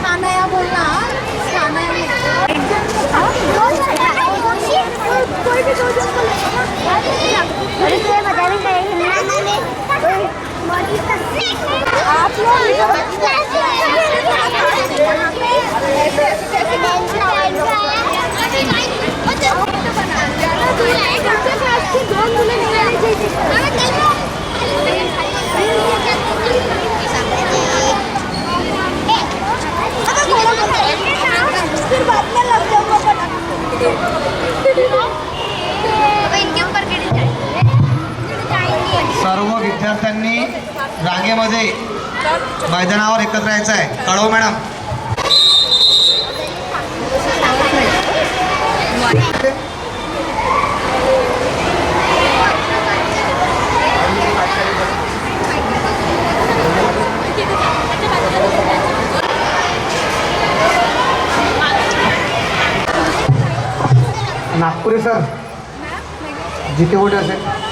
सानया बोलना आप सर्व विद्यार्थ्यांनी रांगेमध्ये मैदानावर एकत्र यायचं आहे. कळव मॅडम. नागपुरे सर जिथे कुठे असेल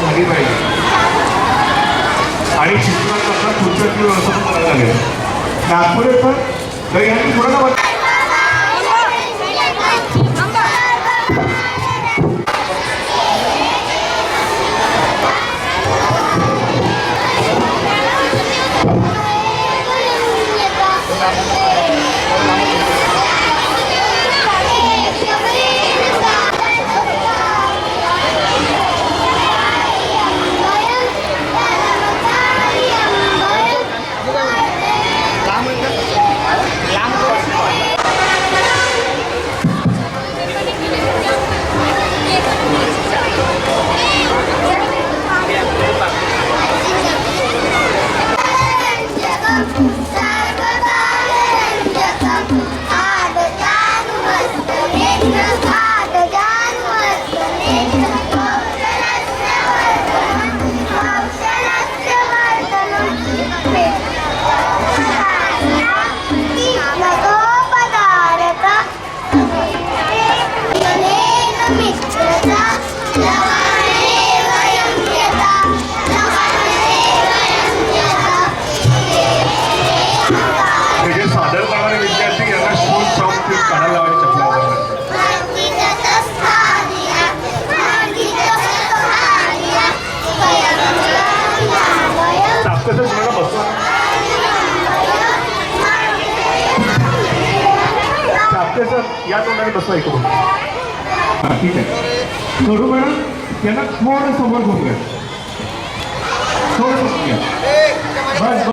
झाली पाहिजे आणि शिक्षणाचा पुढच्या व्यवस्थापन करायला लागेल. नागपुरे पण कोणाला या तोंडाने बसवा इकडून. ठीक आहे करू मॅडम त्यांना थोडं समोर घेऊन घ्या थोडं बस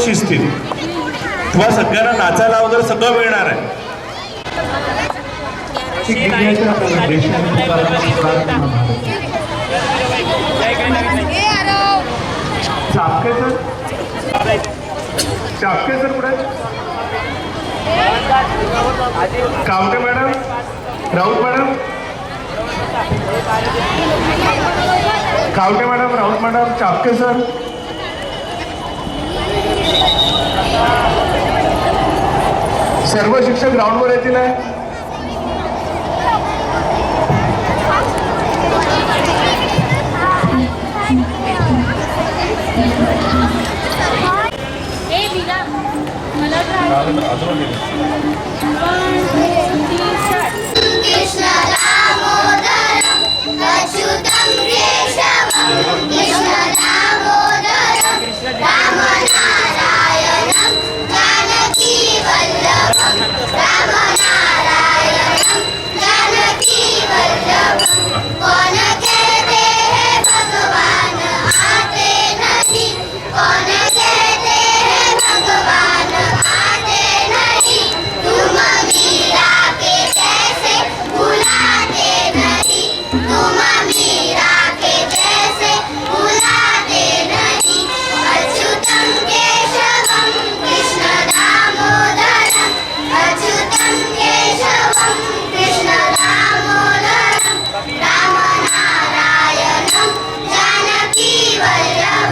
शिस्तीत किंवा सगळ्यांना नाचायला वगैरे सगळं मिळणार आहे. चापके सर कुठे? Kawate madam, Raut madam, Kawate madam, Raut madam, Chapke sir. सर्व शिक्षक ग्राउंडवर येतील आहे.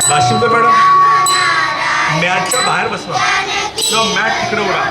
वाशिमकर मॅडम, मॅटच्या बाहेर बसवा किंवा मॅट तिकडे उडा.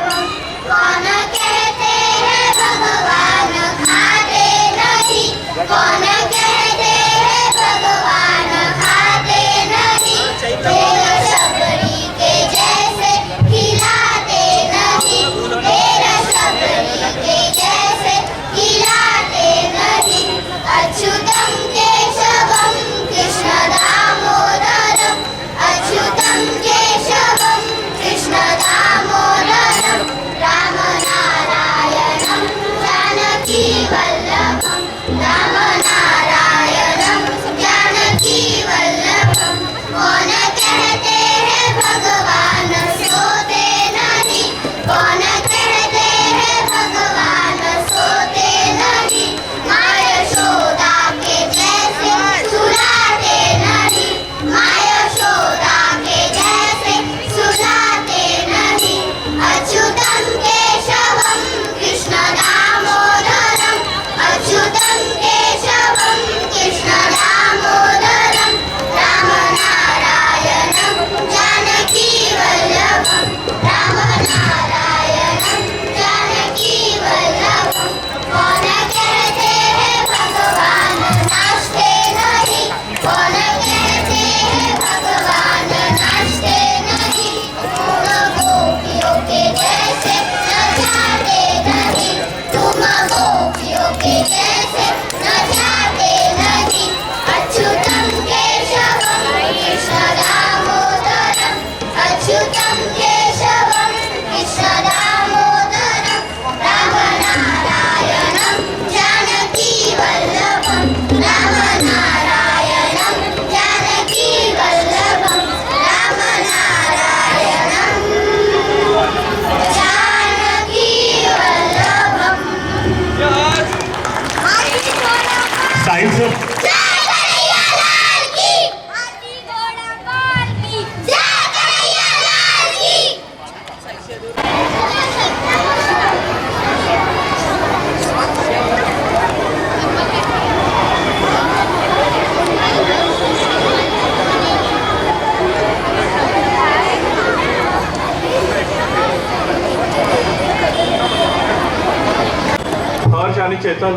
हर्ष आणि चेतन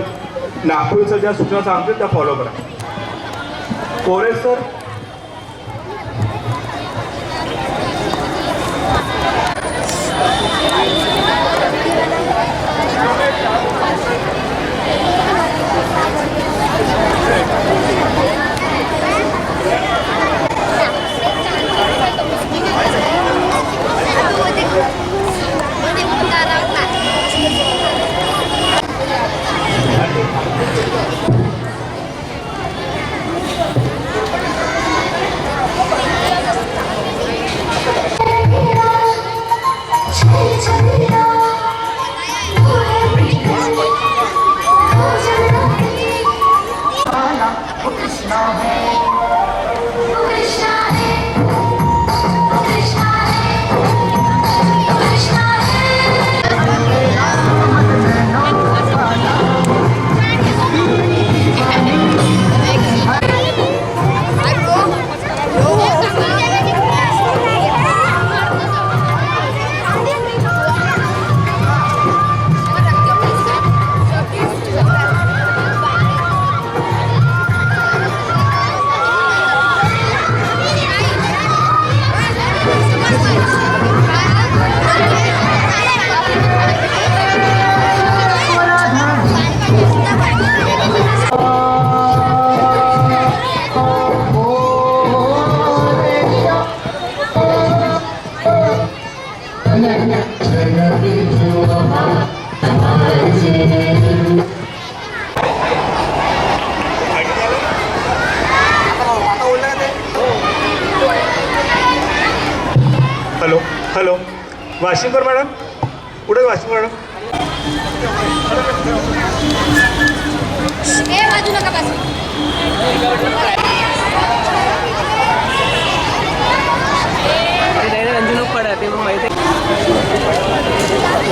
नागपूरच्या ज्या सूचना सांगतील त्या फॉलो करा. कोरे सर. हॅलो हॅलो वाशिंकर मॅडम कुठे वाशिंग मॅडम. बाजू नका बस. रंजू लोक पडा ते मग माहिती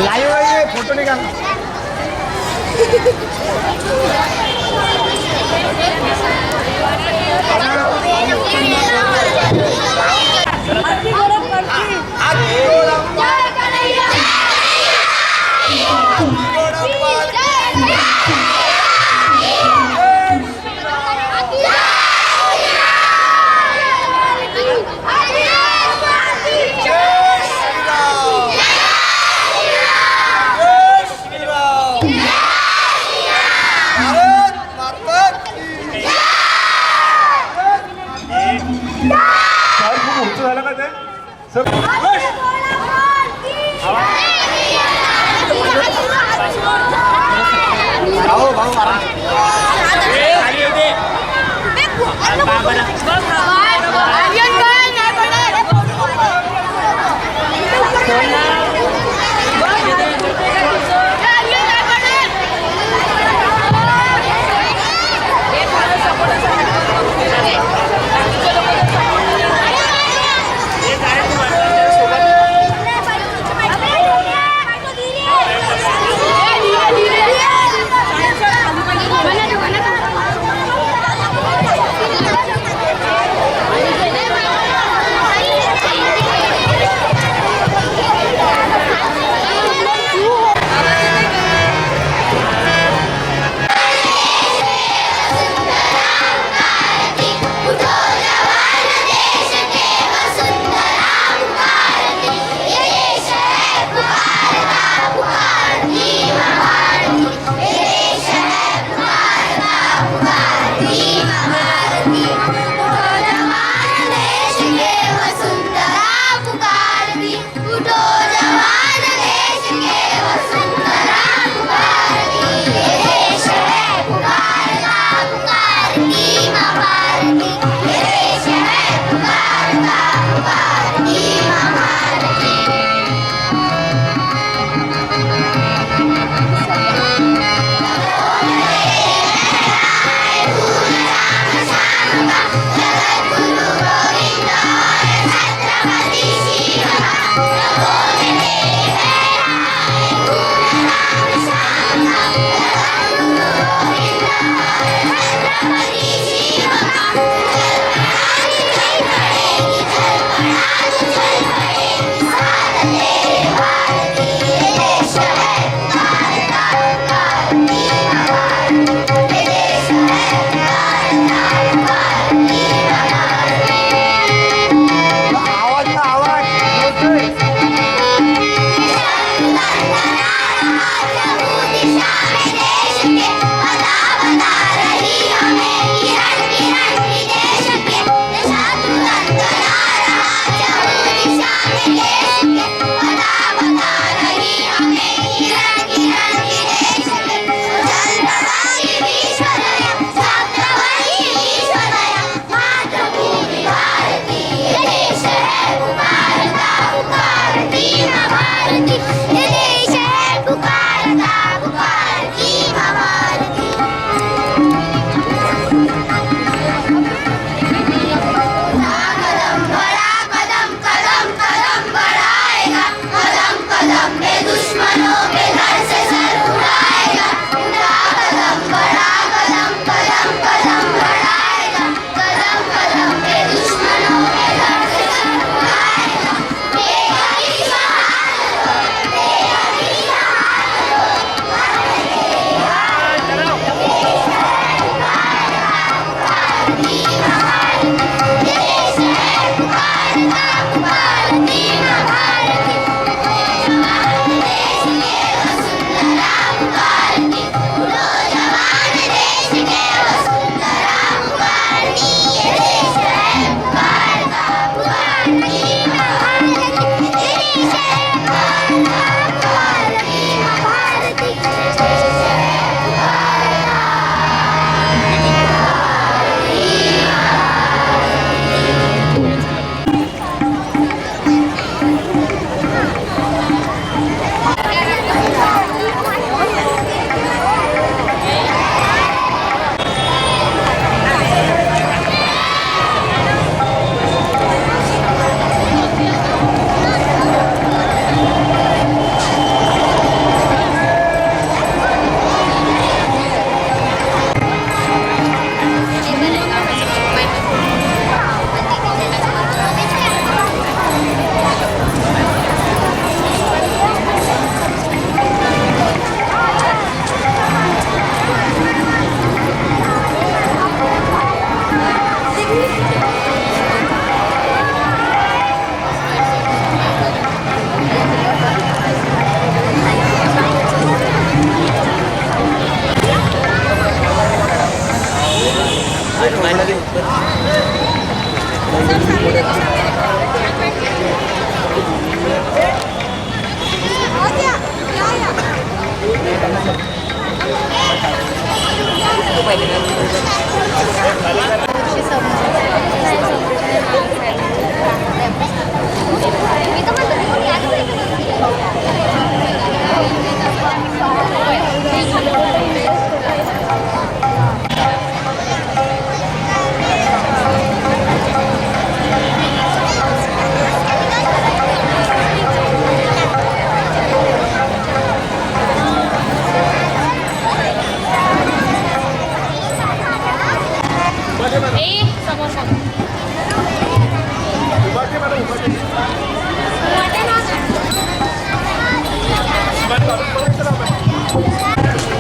लाईव्ह फोटो निघाल. सर खूप उंच झालं का ते सर.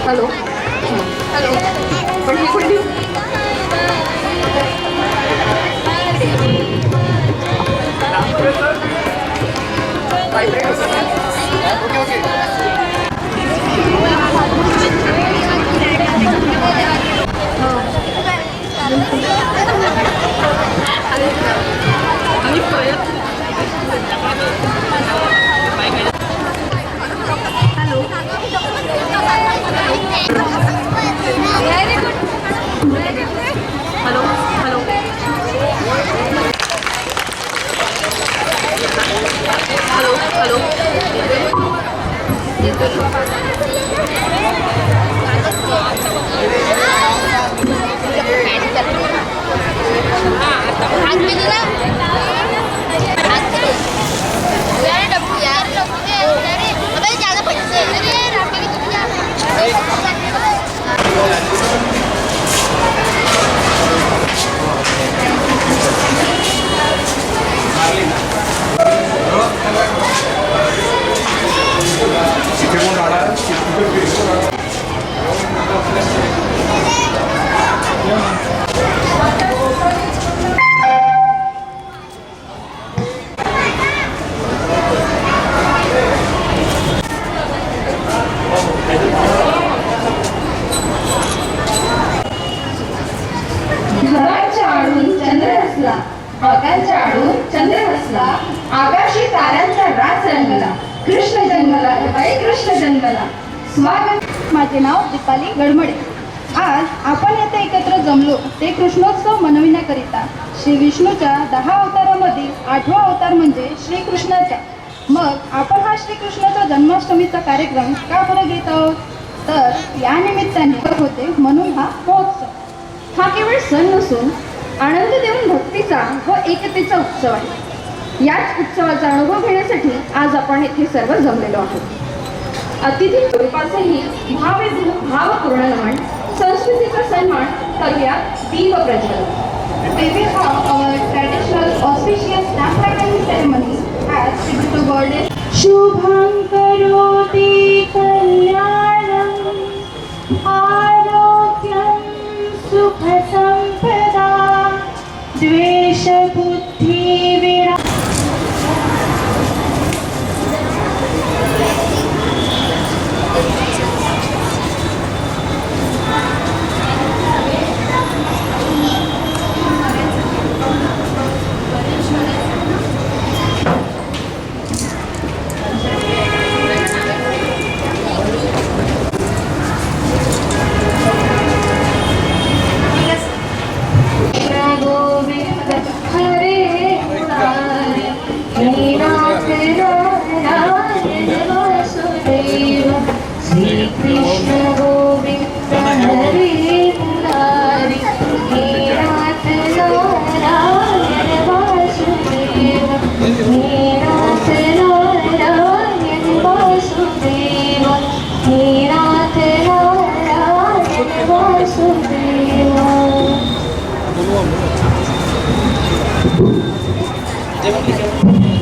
हॅलो हॅलो पण ही कुठली आणि प्रयत्न हॅलो हॅलो हॅलो हॅलो ढगांच्या आडून चंद्र हसला, ढगांच्या आडून चंद्र हसला, आकाशी ताऱ्यांचा रास रंगला, कृष्ण जन्मला बाई कृष्ण जन्मला. स्वागत. माझे नाव दीपाली गडमडे. आज आपण येथे एकत्र जमलो ते कृष्णोत्सव मनविण्याकरिता. श्री विष्णूच्या 10 अवतारामधील 8वा अवतार म्हणजे श्रीकृष्णाचा. मग आपण हा श्रीकृष्णाचा जन्माष्टमीचा कार्यक्रम का बरं घेत आहोत? तर या निमित्ताने होते म्हणून हा महोत्सव. हा केवळ सण नसून आनंद देऊन भक्तीचा व एकतेचा उत्सव आहे. याच उत्सवाचा अनुभव घेण्यासाठी आज आपण येथे सर्व जमलेलो आहोत. अतिथी स्वरूपाचेही भावपूर्ण नमन, संस्कृतीचा सन्मान करूया दीप प्रज्वलन. We will have our traditional auspicious stamp writing ceremony as tribute to goddess. शुभं करोति कल्याणं आरोग्यं सुख संपदा द्वेष बुद्धि विना.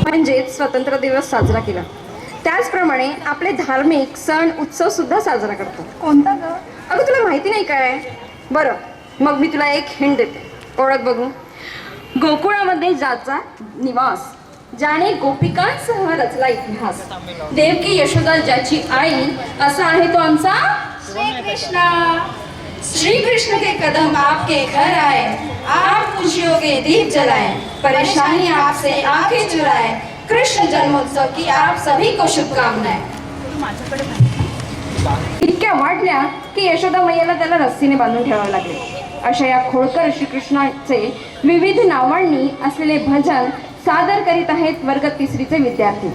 म्हणजेच स्वातंत्र्य दिवस साजरा केला. त्याचप्रमाणे आपले धार्मिक सण उत्सव सुद्धा साजरा करतो. कोणता ग? अगं तुला माहिती नाही काय? बरं मग मी तुला एक हिंट देते, ओळख बघू. गोकुळामध्ये ज्याचा निवास, ज्याने गोपिकांसह रचला इतिहास, देवकी यशोदा ज्याची आई, असा आहे तो आमचा श्रीकृष्ण. श्री कृष्ण के कदम आपके घर आए, आप खुशियों के दीप जलाए, परेशानी आपसे आंखें चुराए, कृष्ण जन्मोत्सव की आप सभी को शुभकामनाएं। इतक्या वाटल्या की यशोदा मैयाला त्याला रस्सीने बांधून ठेवावे लागले. अशा या खोडकर श्रीकृष्णाचे विविध नावांनी असलेले भजन सादर करीत आहेत वर्ग 3चे विद्यार्थी.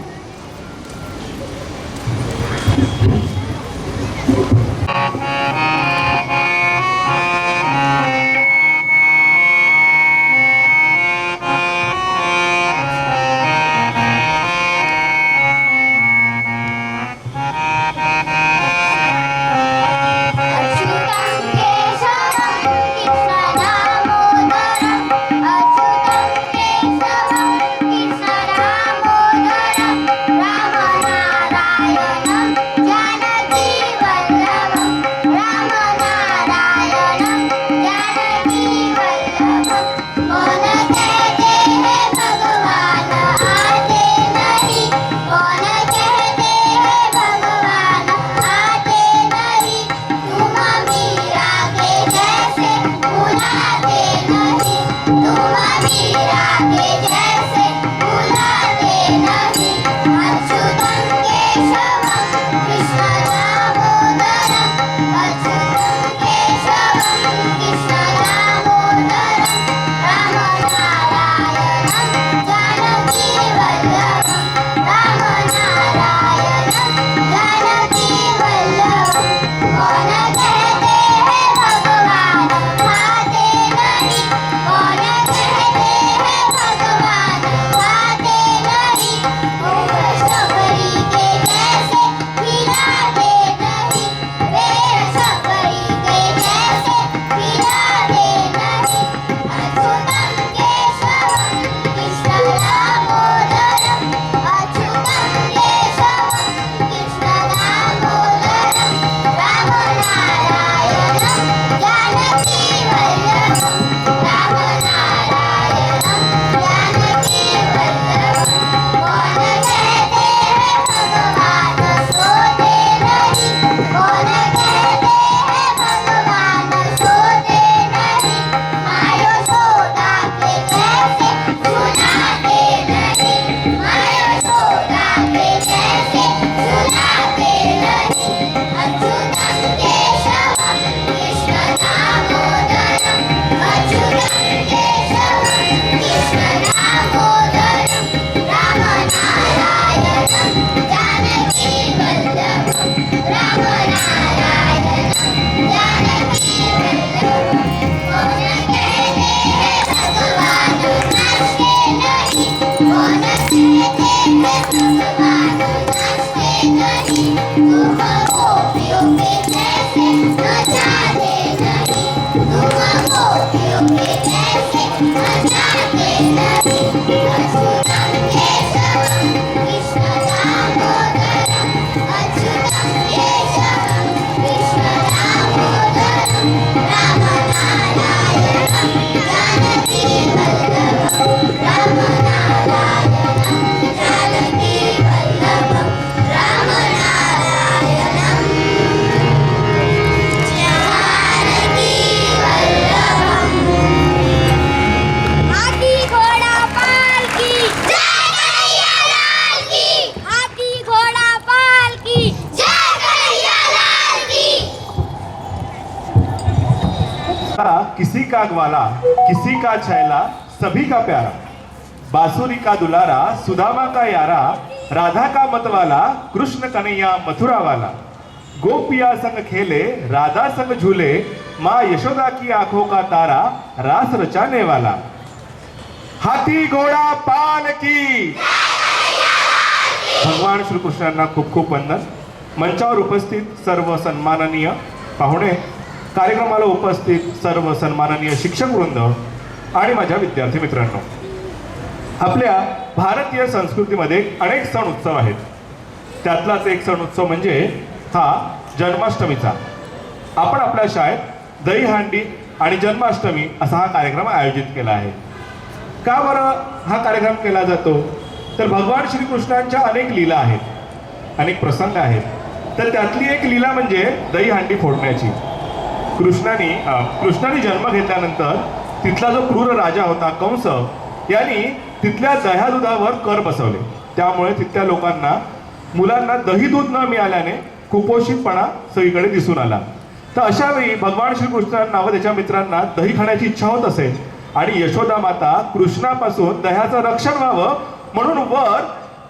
किसी का ग्वाला, किसी का छैला, सभी का प्यारा, बांसुरी का दुलारा, सुदामा का यारा, राधा का मतवाला, कृष्ण कन्हैया मथुरा वाला, गोपिया संग खेले, राधा संग झूले, माँ यशोदा की आंखों का तारा, रास रचाने वाला. हाथी घोडा पाल की. भगवान श्रीकृष्णांना खूप खूप वंदन. मंचावर उपस्थित सर्व सन्माननीय पाहुणे, कार्यक्रमाला उपस्थित सर्व सन्माननीय शिक्षक वृंद आणि माझ्या विद्यार्थी मित्रांनो, आपल्या भारतीय संस्कृतीमध्ये अनेक सण उत्सव आहेत. त्यातलाच एक सण उत्सव म्हणजे हा जन्माष्टमीचा. आपण आपल्या शाळेत दहीहंडी आणि जन्माष्टमी असा हा कार्यक्रम आयोजित केला आहे. का बरं हा कार्यक्रम केला जातो? तर भगवान श्रीकृष्णांच्या अनेक लीला आहेत, अनेक प्रसंग आहेत. तर त्यातली एक लीला म्हणजे दहीहंडी फोडण्याची. कृष्णाने जन्म घेतल्यानंतर तिथला जो क्रूर राजा होता कंस यांनी तिथल्या दह्यादुधावर कर बसवले. त्यामुळे तिथल्या लोकांना मुलांना दही दूध न मिळाल्याने कुपोषितपणा सगळीकडे दिसून आला. तर अशा वेळी भगवान श्रीकृष्णांना व त्याच्या मित्रांना दही खाण्याची इच्छा होत असेल आणि यशोदा माता कृष्णापासून दह्याचं रक्षण व्हावं म्हणून वर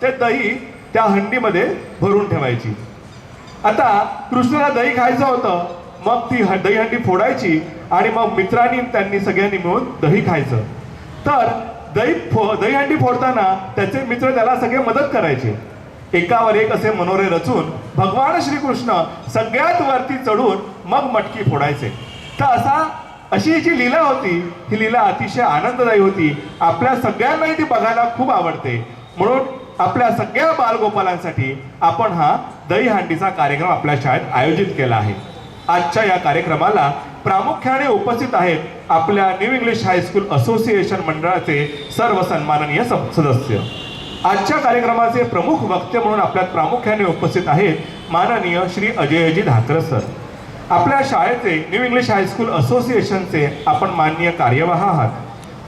ते दही त्या हंडीमध्ये भरून ठेवायची. आता कृष्णाला दही खायचं होतं, मग ती दही हंडी फोडायची आणि मग मित्रांनी त्यांनी सगळ्यांनी मिळून दही खायचं. तर दही हंडी फोडताना त्याचे मित्र त्याला सगळे मदत करायचे. एकावर एक असे मनोरे रचून भगवान श्रीकृष्ण सगळ्यात वरती चढून मग मटकी फोडायचे. तर अशी जी लीला होती ही लीला अतिशय आनंददायी होती. आपल्या सगळ्यांनाही ती बघायला खूप आवडते. म्हणून आपल्या सगळ्या बालगोपालांसाठी आपण हा दहीहंडीचा कार्यक्रम आपल्या शाळेत आयोजित केला आहे. आजच्या या कार्यक्रमाला प्रामुख्याने उपस्थित आहेत आपल्या न्यू इंग्लिश हायस्कूल असोसिएशन मंडळाचे सर्व सन्माननीय सदस्य. आजच्या कार्यक्रमाचे प्रमुख वक्ते म्हणून आपल्यात प्रामुख्याने उपस्थित आहेत माननीय श्री अजयजी धाकर सर. आपल्या शाळेचे न्यू इंग्लिश हायस्कूल असोसिएशनचे आपण माननीय कार्यवाह आहात.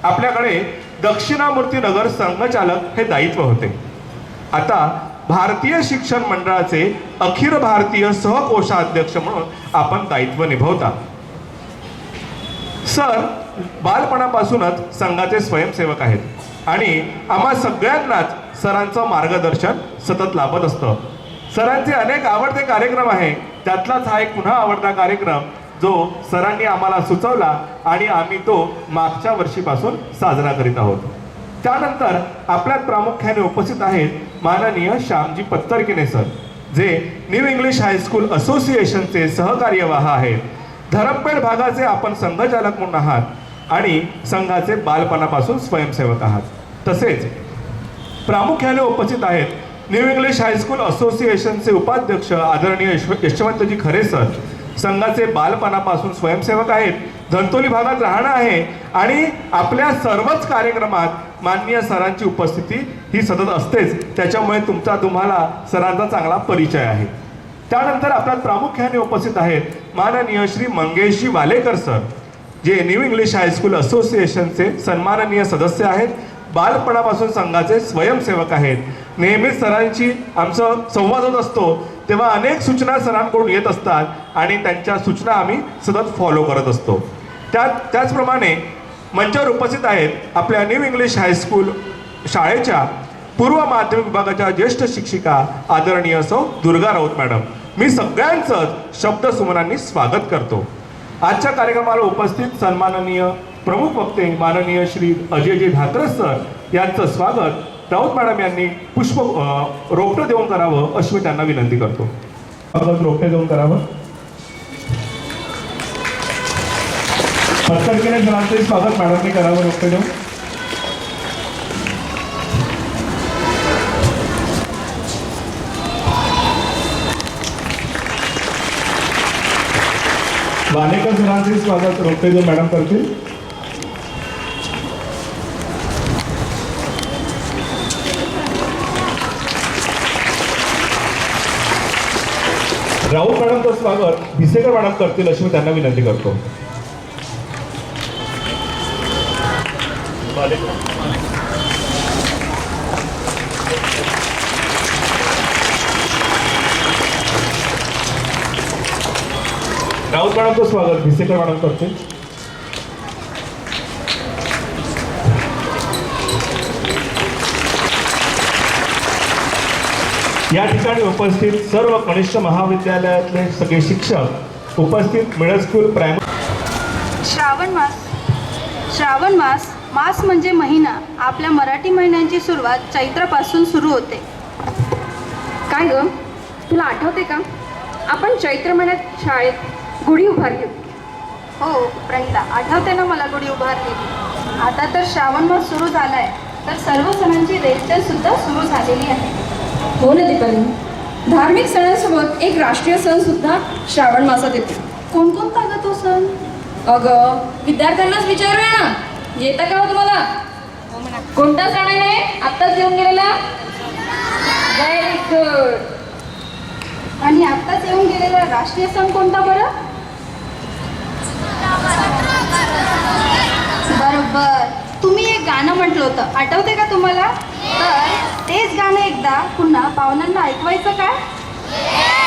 आपल्याकडे दक्षिणामूर्ती नगर संघचालक हे दायित्व होते. आता भारतीय शिक्षण मंडळाचे अखिल भारतीय सहकोषाध्यक्ष म्हणून आपण दायित्व निभवता. सर बालपणापासूनच संघाचे स्वयंसेवक आहेत आणि आम्हा सगळ्यांनाच सरांचं मार्गदर्शन सतत लाभत असतं. सरांचे अनेक आवडते कार्यक्रम आहे, त्यातलाच हा एक पुन्हा आवडता कार्यक्रम जो सरांनी आम्हाला सुचवला आणि आम्ही तो मागच्या वर्षीपासून साजरा करीत आहोत. त्यानंतर आपल्यात प्रामुख्याने उपस्थित आहेत माननीय श्यामजी पत्तरकिने सर, जे न्यू इंग्लिश हायस्कूल असोसिएशनचे सहकार्यवाह आहेत. धरमपेठ भागाचे आपण संघचालक म्हणून आहात आणि संघाचे बालपणापासून स्वयंसेवक आहात. तसेच प्रामुख्याने उपस्थित आहेत न्यू इंग्लिश हायस्कूल असोसिएशनचे उपाध्यक्ष आदरणीय यशवंतजी खरे सर, संघाचे बालपणापासून स्वयंसेवक आहेत. धंतोली भागात राहणं आहे आणि आपल्या सर्वच कार्यक्रमात माननीय सरांची उपस्थिती ही सतत असतेच, त्याच्यामुळे तुम्हाला सरांचा चांगला परिचय आहे. त्यानंतर आपल्यात प्रामुख्याने उपस्थित आहेत माननीय श्री मंगेशजी वालेकर सर, जे न्यू इंग्लिश हायस्कूल असोसिएशनचे सन्माननीय सदस्य आहेत. बालपणापासून संघाचे स्वयंसेवक आहेत. नेहमीच सरांची आमचा संवाद होत असतो तेव्हा अनेक सूचना सरांकडून येत असतात आणि त्यांच्या सूचना आम्ही सतत फॉलो करत असतो. त्याचप्रमाणे मंचावर उपस्थित आहेत आपल्या न्यू इंग्लिश हायस्कूल शाळेच्या पूर्व माध्यमिक विभागाच्या ज्येष्ठ शिक्षिका आदरणीय सौ दुर्गा राऊत मॅडम. मी सगळ्यांचंच शब्दसुमनांनी स्वागत करतो. आजच्या कार्यक्रमाला उपस्थित सन्माननीय प्रमुख वक्ते माननीय श्री अजयजी धाकर सर यांचं स्वागत राऊत मॅडम यांनी रोपटं देऊन करावं अशी मी त्यांना विनंती करतो. रोपटे देऊन करावं. पत्तरकिने सरांचे स्वागत मॅडमने करावं रोपटे देऊन. वालेकर सरांचे स्वागत रोपटे देऊन मॅडम करतील. राऊत मॅडमचं स्वागत भिसेकर मॅडम करतील अशी मी त्यांना विनंती करतो. राऊत मॅडमचं स्वागत भिसेकर मॅडम करतील. या ठिकाणी उपस्थित सर्व कनिष्ठ महाविद्यालयातले सगळे शिक्षक उपस्थित मिडल स्कूल प्रायमरी. श्रावण मास म्हणजे महिना. आपल्या मराठी महिन्यांची सुरुवात चैत्रापासून सुरू होते. काय ग, तुला आठवते का आपण चैत्र महिन्यात शाळेत गुढी उभारली होती? हो प्रणिता, आठवते ना मला गुढी उभारलेली. आता तर श्रावण मास सुरू झालाय, तर सर्व सणांची रेलचेल सुद्धा सुरू झालेली आहे. हो ना दीपाली, धार्मिक सणांसोबत एक राष्ट्रीय सण सुद्धा श्रावण मासात येतो. कोणकोणता ग तो सण? अगं विद्यार्थ्यांनाच विचारूया ना, येता का हो तुम्हाला? कोणता सण आहे आत्ताच येऊन गेलेला? Very good. आणि आत्ताच येऊन गेलेला राष्ट्रीय सण कोणता बरं? बरोबर. तुम्ही एक गाणं म्हटलं होतं, आठवते का तुम्हाला? तर तेच गाणं एकदा पुन्हा पाहुण्यांना ऐकवायचं काय?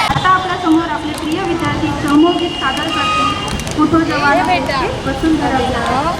आता आपल्या समोर आपले प्रिय विद्यार्थी समूहगीत सादर करतील. कुठो जवाना होते वसुंधरा विहार.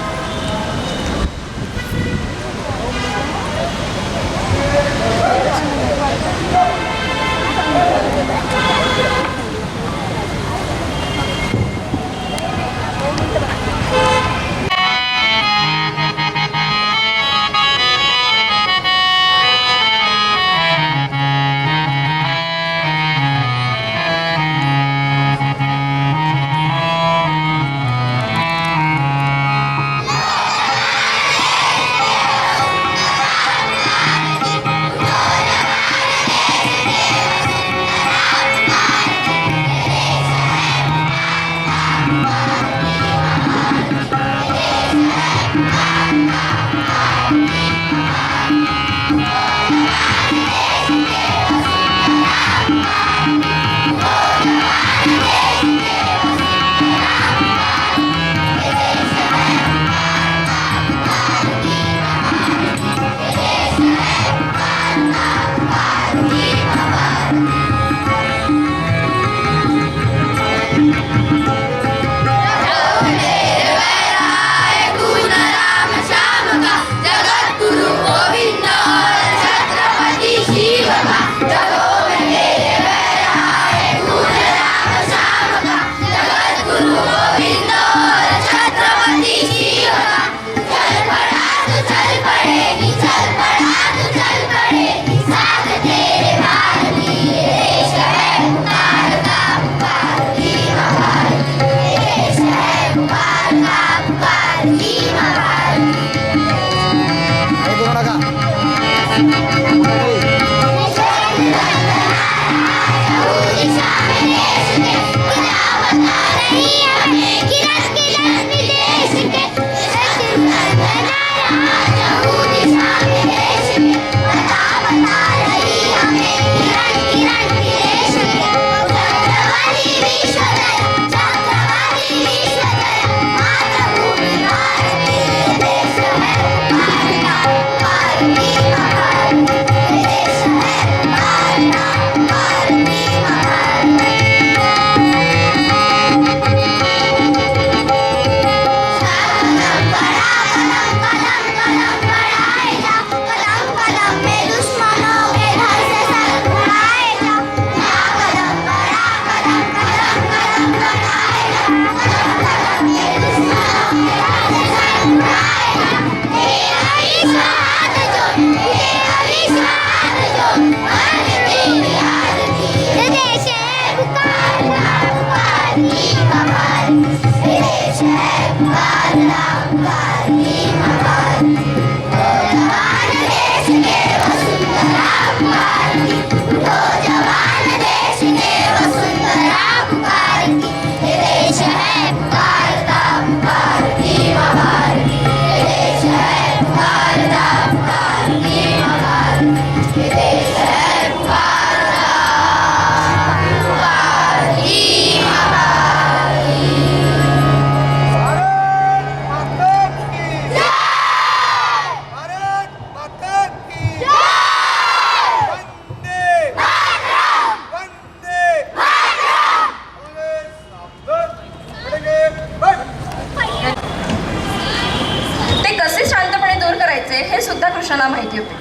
कृष्णाला माहिती होते.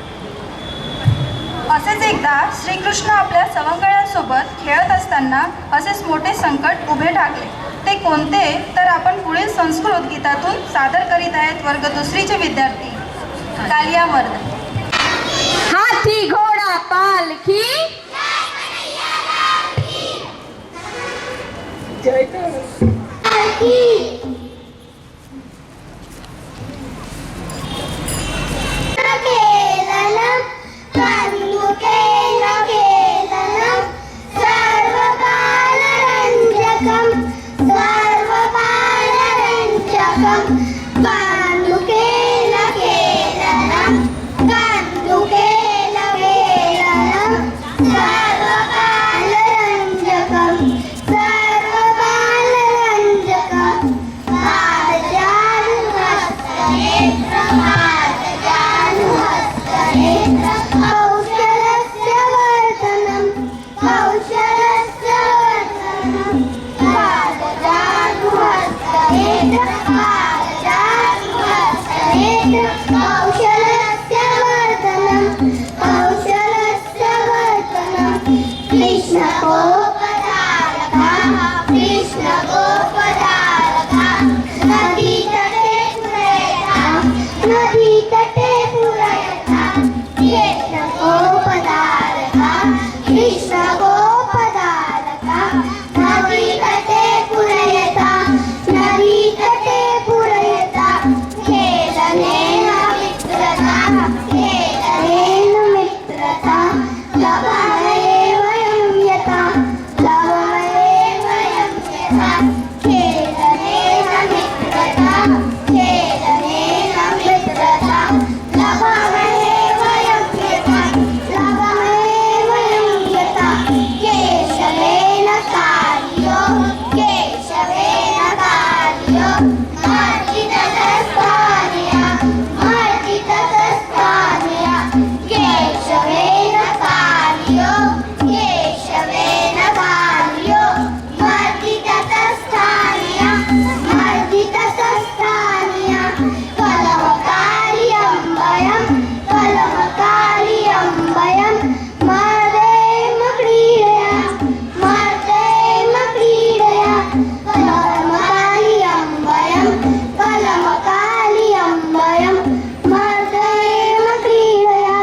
असेच एकदा श्रीकृष्ण आपल्या सवंगड्यांसोबत खेळत असताना असेच मोठे संकट उभे ठाकले. ते कोणते तर आपण पुढील संस्कृत गीतातून सादर करीत आहेत वर्ग दुसरीचे विद्यार्थी. कालिया मर्द. हाथी घोडा पालखी नदी तटे पुरयता कृष्ण गोपदारका कृष्ण गोपदारका नदी तटे पुरयता नदी तटे पुरयता खेलनेन मित्रता खेलनेन मित्रता लभये वयं यथा लभये वयं यथा खेलनेन मित्रता खेलनेन मित्रता लभये वयं यथा लभये वयं यथा केशवेन कार्यो केशवेन कार्यो मर्दितस्तानया मर्दितस्तानया केशवेन कार्यो केशवेन कार्यो मर्दितस्तानया मर्दितस्तानया कलमकार्यं वयं कलमकार्यं वयं मर्देम क्रीडया मर्देम क्रीडया कलमकार्यं वयं कलमकार्यं वयं मर्देम क्रीडया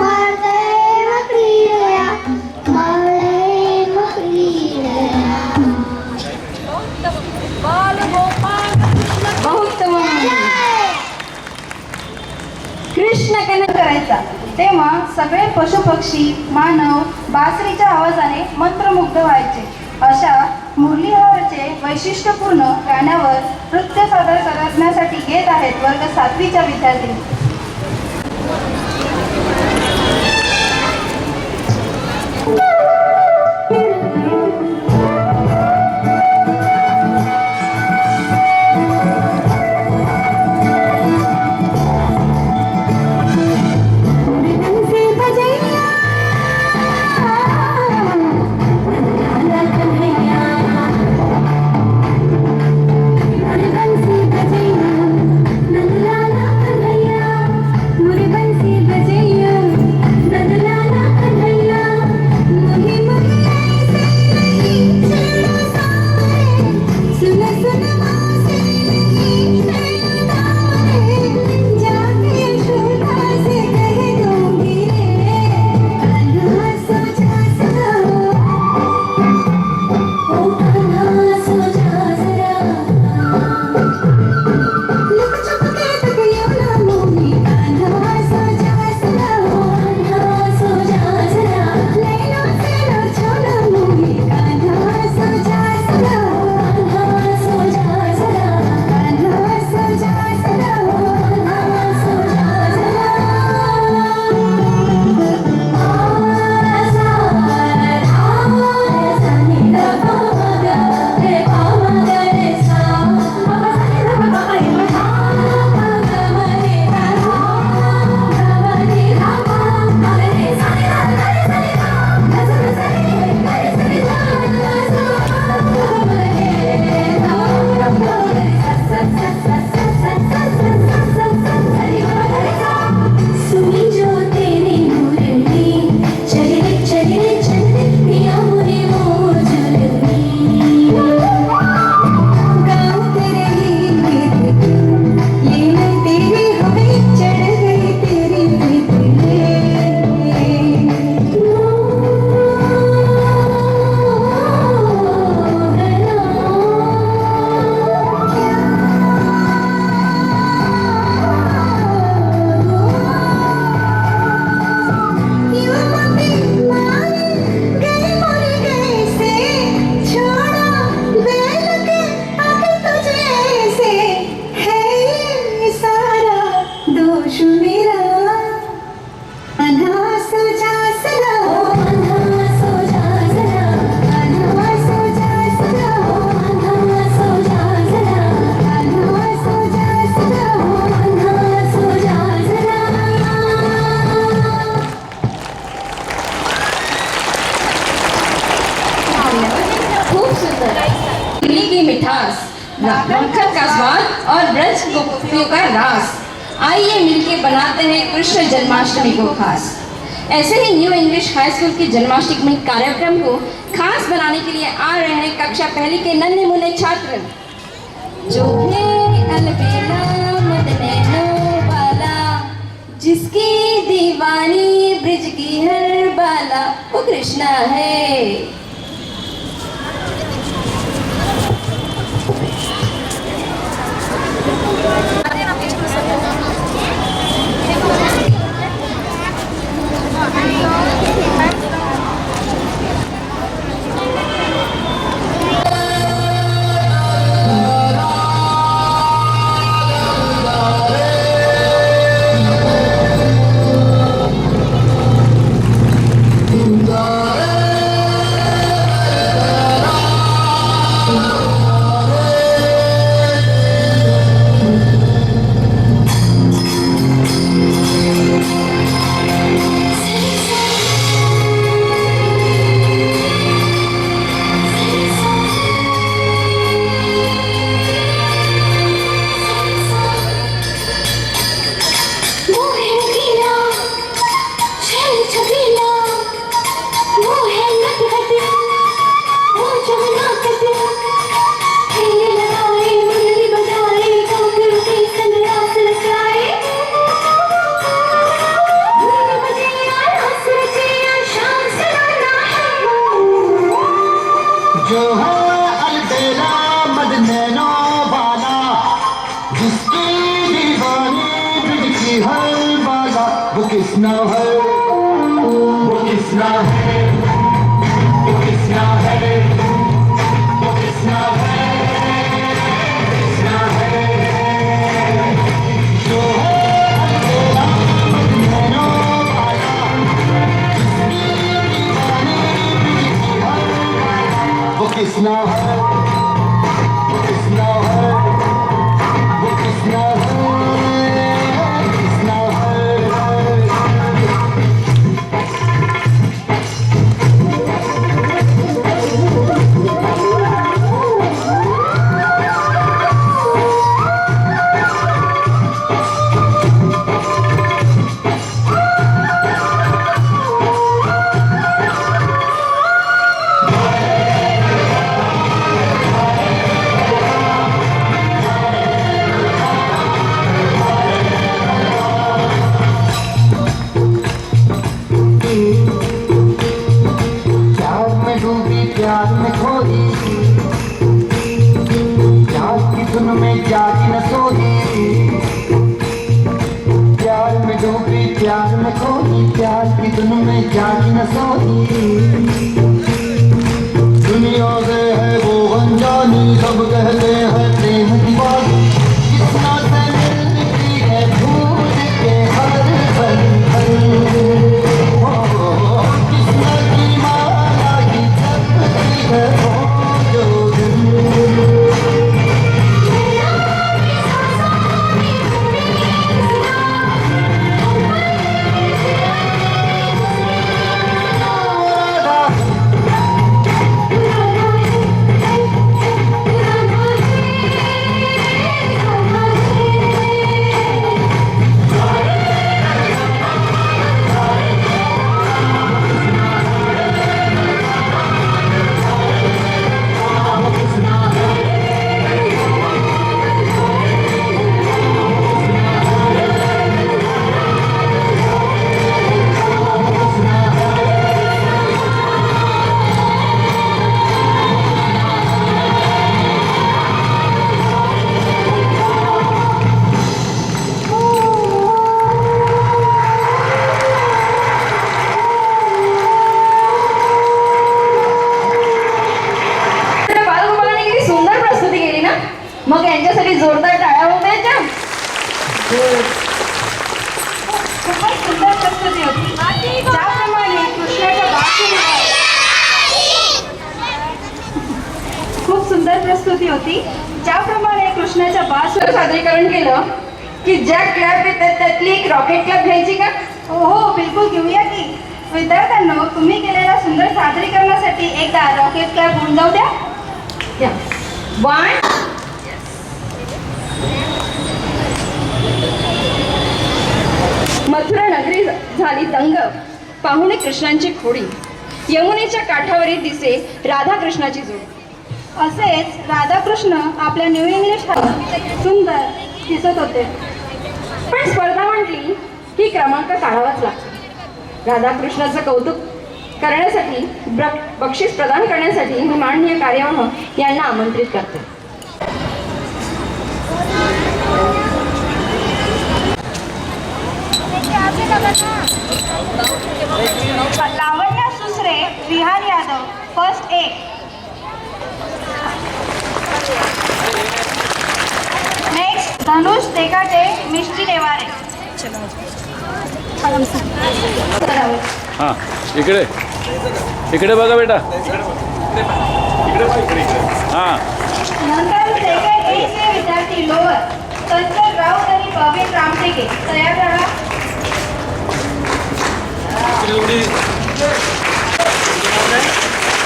मर्देम क्रीडया मर्देम क्रीडया बहुत्तम. कृष्ण कन करायचा तेव्हा सगळे पशुपक्षी मानव बासरीच्या आवाजाने मंत्रमुग्ध व्हायचे. अशा मुरलीधरचे वैशिष्ट्यपूर्ण गाण्यावर नृत्य सादर करण्यासाठी घेत आहेत वर्ग 7वीच्या विद्यार्थी. मिठास, मक्खन का स्वाद और ब्रज गोपियों का रास। आइए मिलके बनाते हैं कृष्ण जन्माष्टमी को खास। ऐसे ही न्यू इंग्लिश हाई स्कूल की जन्माष्टमी कार्यक्रम को खास बनाने के लिए आ रहे हैं कक्षा पहली के नन्हे मुन्ने छात्र जो है अलबेला मदनैनो वाला हर बाला वो कृष्णा है। वो है रंगीला, शहर छबीला, वो है नटखट, वो जमुना तट, खेल लगाए, मुरली बजाए, कांवड़ियों के संग रास रचाए। धूम बजे या रास रचे या शाम सराहना है। जो है अलबेला मदनैनो वाला, जिसकी दीवानी बिजली हर बाला, वो किसना है, वो किसना है, वो किसना है, वो किसना है, किसना है। जो है अलबेला मदनैनो वाला, जिसकी दीवानी बिजली हर बाला, वो किसना है, वो किसना है, वो किसना है, किसना है। प्यार में डूबी प्यार में खोई, प्यार की धुन में जागी न सोई। प्यार में डूबी प्यार में खोई, प्यार की धुन में जागी न सोई। दुनिया से है वो अनजानी, सब कहते हैं प्रेम दीवानी, कितना से मिलती है भूल के हर पल पल। किस्मत की माला की जपती है वो जो दिल। मग यांच्यासाठी जोरदार टाळ्या होऊ द्यायच्या. खूपच सुंदर प्रस्तुती होती. ज्याप्रमाणे कृष्णाच्या खूप सुंदर प्रस्तुती होती. ज्याप्रमाणे कृष्णाच्या बासुर सादरीकरण केलं की ज्या क्लॅप येतात त्यातली एक रॉकेट क्लॅप घ्यायची का? हो बिलकुल घेऊया की. विद्यार्थ्यांनो, तुम्ही केलेल्या सुंदर सादरीकरणासाठी एकदा रॉकेट क्लॅप होऊन जाऊ द्या. वन. मथुरा नगरी झाली दंग, पाहुणे कृष्णांची खोडी, यमुनेच्या काठावरील दिसे राधाकृष्णाची जोड. असेच राधाकृष्ण आपल्या न्यू इंग्लिश सुंदर दिसत होते. पण स्पर्धा म्हटली की क्रमांक काढावाच लागतो. राधाकृष्णाचं कौतुक करण्यासाठी बक्षीस प्रदान करण्यासाठी मी माननीय कार्यवाह यांना आमंत्रित करते. लावण्या सुसरे, विहार यादव, फर्स्ट ए. नेक्स्ट धनुष देगाटे, मिष्टी नेवारे. हां इकडे इकडे बघा बेटा. हां नंतर सेकंड ए चे विद्यार्थी लोअर संजय राऊत आणि प्रवीण रामटेके तयार राहा.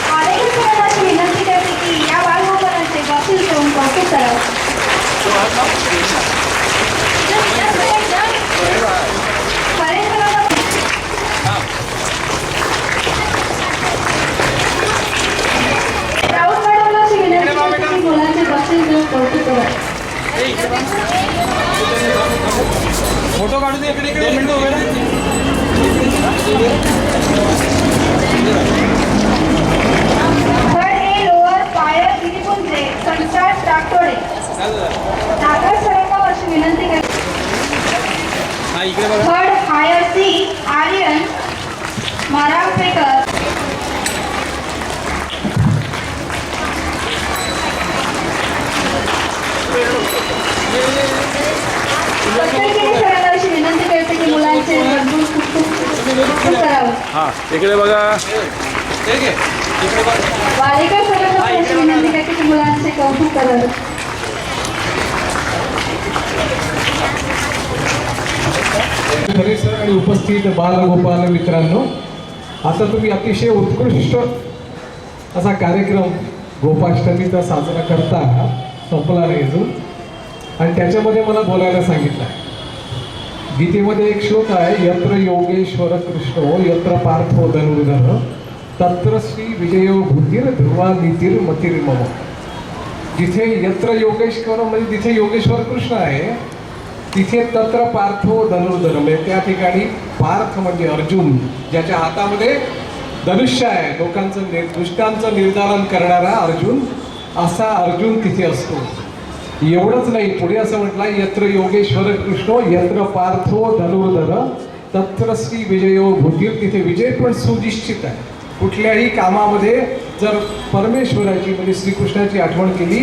आरोग्य विनंती करते की या बालगोपालांचे बक्षीस देऊन कौतुक करावं. राऊत मॅडमला अशी विनंती करते की मुलांचे बक्षीस देऊन कौतुक करावं. फोटो काढू दे इकडे 2 मिनिटं उभे राहा. Third a lower fire Giripunje संसार टाकोडे नागर सरांना अशी विनंती करते. हा इकडे बघा. Third higher C Aryan Marapekar. सरांना अशी विनंती करते की मुलांचे कौतुक करावं. हां इकडे बघा. वालेकर सरांना अशी विनंती करते की मुलांचे कौतुक करावं. परिसर आणि उपस्थित बालगोपाल मित्रांनो, आता तुम्ही अतिशय उत्कृष्ट असा कार्यक्रम गोपाष्टमीचा साजरा करता संपला नाही अजून, आणि त्याच्यामध्ये मला बोलायला सांगितलं आहे. गीतेमध्ये एक श्लोक आहे, यत्र योगेश्वर कृष्णो यत्र पार्थो धनुर्धर तत्र श्री विजयो भूतीर ध्रुवा नीतीर मतीर मम. जिथे यत्र योगेश्वर म्हणजे जिथे योगेश्वर कृष्ण आहे तिथे तत्र पार्थो धनुर्धर म्हणजे त्या ठिकाणी पार्थ म्हणजे अर्जुन, ज्याच्या हातामध्ये धनुष्य आहे, लोकांचं दुष्टांचं निर्धारण करणारा अर्जुन, असा अर्जुन तिथे असतो. एवढंच नाही, पुढे असं म्हटलं, यत्र योगेश्वर कृष्णो यत्र पार्थो धनुर्धर तत्र श्री विजयो भूतीर. तिथे विजय पण सुनिश्चित आहे. कुठल्याही कामामध्ये जर परमेश्वराची म्हणजे श्रीकृष्णाची आठवण केली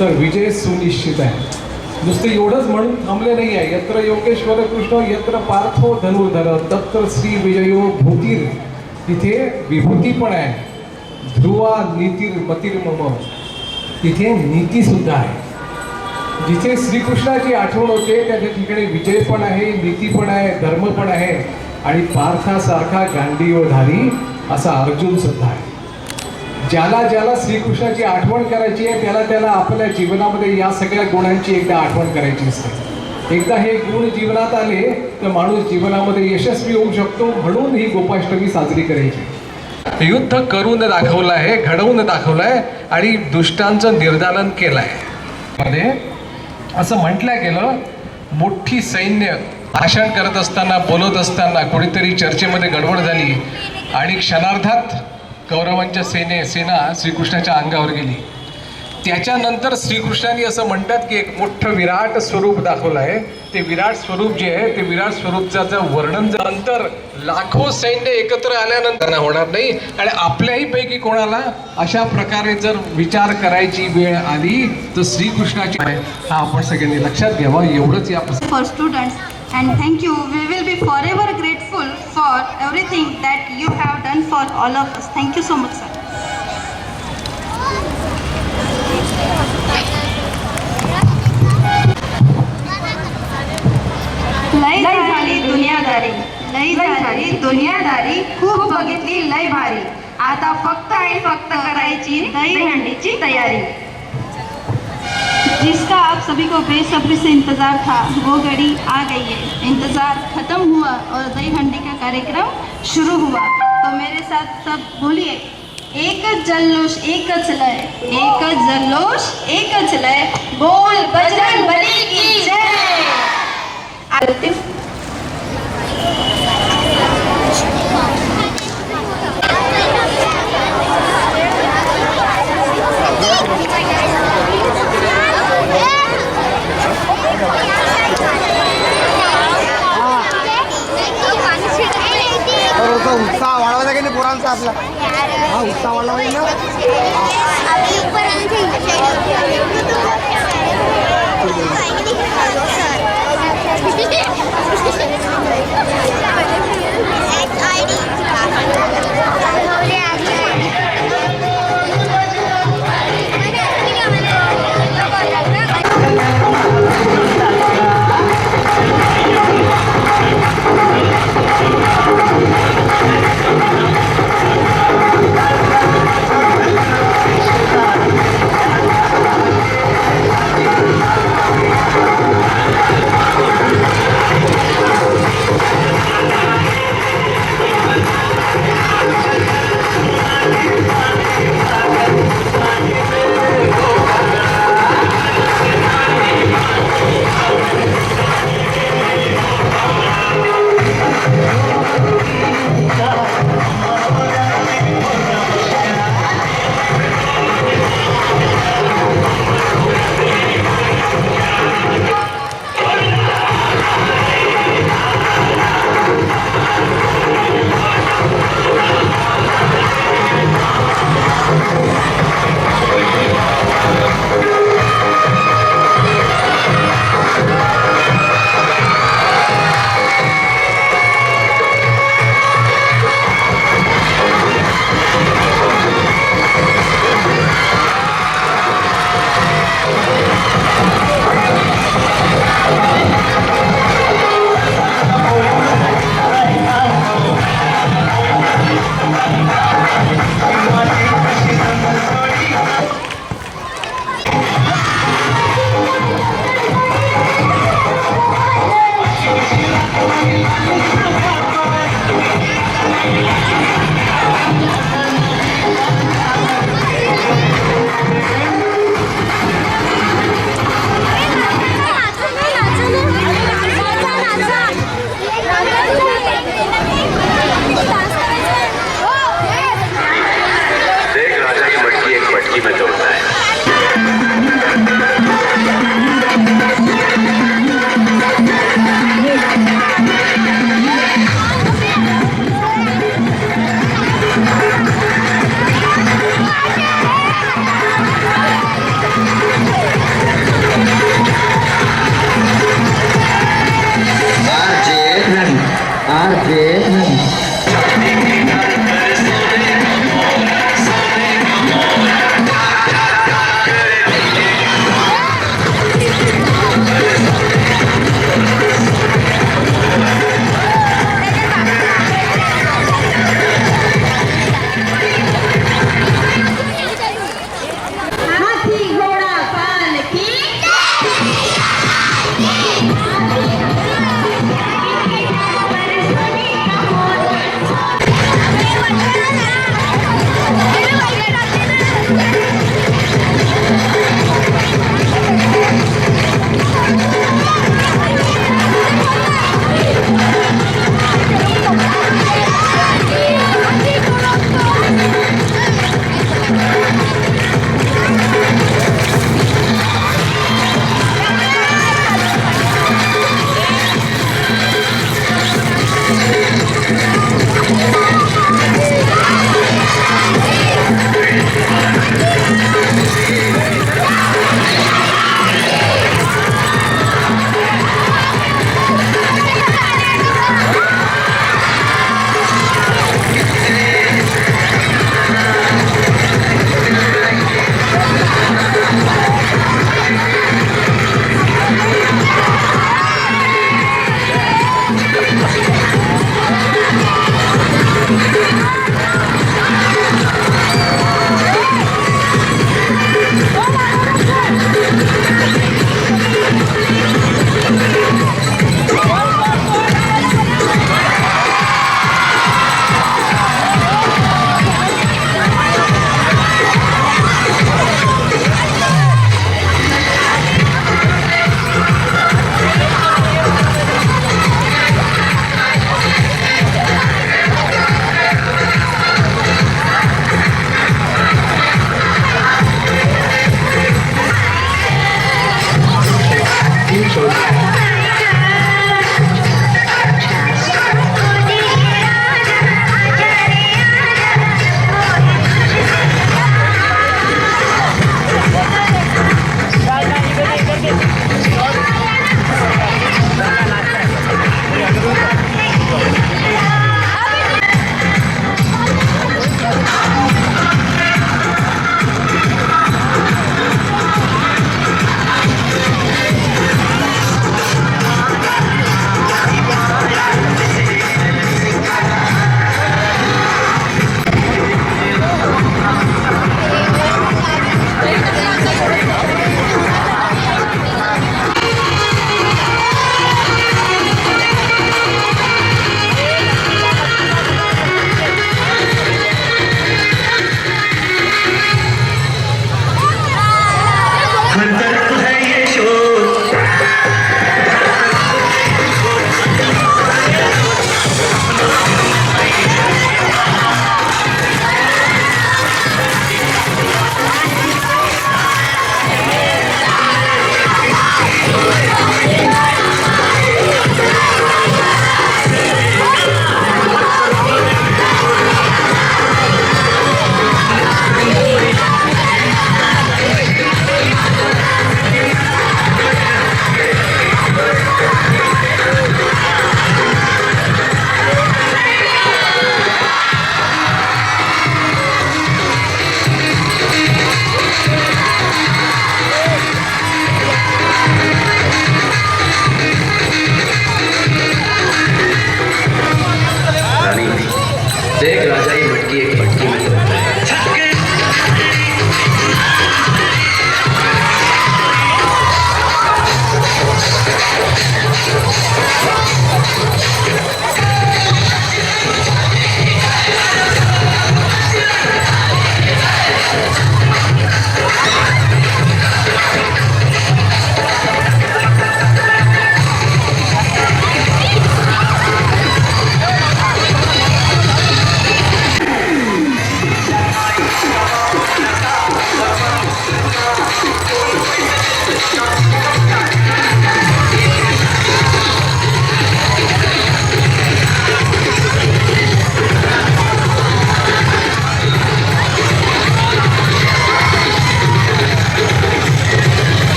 तर विजय सुनिश्चित आहे. नुसतं एवढंच म्हणून थांबले नाही आहे. यत्र योगेश्वर कृष्ण यत्र पार्थो धनुर्धर तत्र श्री विजयो भूतीर. तिथे विभूती पण आहे. ध्रुवा नीतीर मतीर मम. तिथे नीती सुद्धा आहे. जिथे श्रीकृष्णाची आठवण होते त्या ठिकाणी विजय पण आहे, नीती पण आहे, धर्म पण आहे, आणि पार्थासारखा गांडीवधारी असा अर्जुन सुद्धा आहे. ज्याला ज्याला श्रीकृष्णाची आठवण करायची आहे त्याला त्याला आपल्या जीवनामध्ये या सगळ्या गुणांची एकदा आठवण करायची असते. एकदा हे गुण जीवनात आले तर माणूस जीवनामध्ये यशस्वी होऊ शकतो. म्हणून ही गोपाष्टमी साजरी करायची. युद्ध करून दाखवलं आहे, घडवून दाखवलं आहे आणि दुष्टांचं निर्दालन केलं आहे. असं म्हटलं गेलं, मोठी सैन्य भाषण करत असताना बोलत असताना कोणीतरी चर्चेमध्ये गडबड झाली आणि क्षणार्धात कौरवांच्या सेना श्रीकृष्णाच्या अंगावर गेली. त्याच्यानंतर श्रीकृष्णाने असं म्हणतात की एक मोठं विराट स्वरूप दाखवलं आहे. ते विराट स्वरूप जे आहे ते विराट स्वरूपाचं वर्णन नंतर लाखो सैन्य एकत्र आल्यानंतर होणार नाही. आणि आपल्याही पैकी कोणाला अशा प्रकारे जर विचार करायची वेळ आली तर श्रीकृष्णाची हा आपण सगळ्यांनी लक्षात घ्यावा. एवढंच या For students and thank you. We will be forever grateful for everything that you have done for all of us. Thank you so much, sir. लय झाली दुनियादारी, लय झाली दुनियादारी, खूप बघितली लय भारी. आता फक्त आणि फक्त करायची दहीहंडीची तयारी. जिसका आप सभी को बेसब्री से इंतज़ार था वो घड़ी आ गई है. इंतज़ार खत्म हुआ और दही हंडी का कार्यक्रम शुरू हुआ. तो मेरे साथ सब बोलिए, एकच जल्लोष एकच लय, एकच जल्लोष एकच लय, बोल बजरंग बली की जय. पोरांचा आपला हा उत्साहवाला होईल ना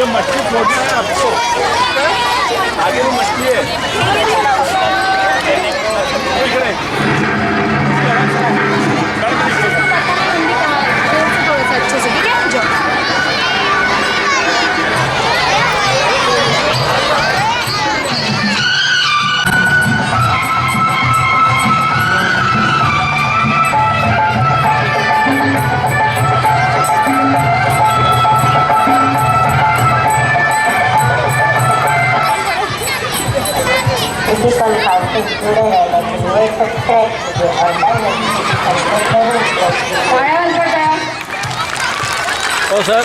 जो मछली छोड़ना है आपको, आगे वो मछली है। इकडे Physical housing जुड़े रहने के लिए सब्सक्राइब कीजिए और बेल नोटिफिकेशन को जरूर प्रेस कीजिए। पाण्यावर पडा. हो सर।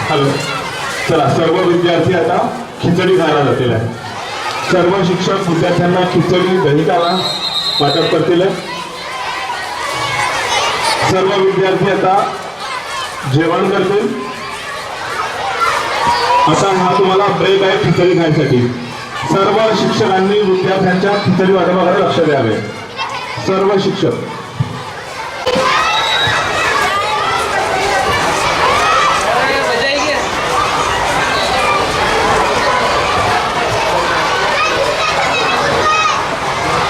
हॅलो. चला, सर्व विद्यार्थी आता खिचडी खायला जातील आहे. सर्व शिक्षक विद्यार्थ्यांना खिचडी दहीकाला वाटप करतील. सर्व विद्यार्थी आता जेवण करतील. आता हा तुम्हाला ब्रेक आहे खिचडी खाण्यासाठी. सर्व शिक्षकांनी विद्यार्थ्यांच्या खिचडी वाटपाकडे लक्ष द्यावे. सर्व शिक्षक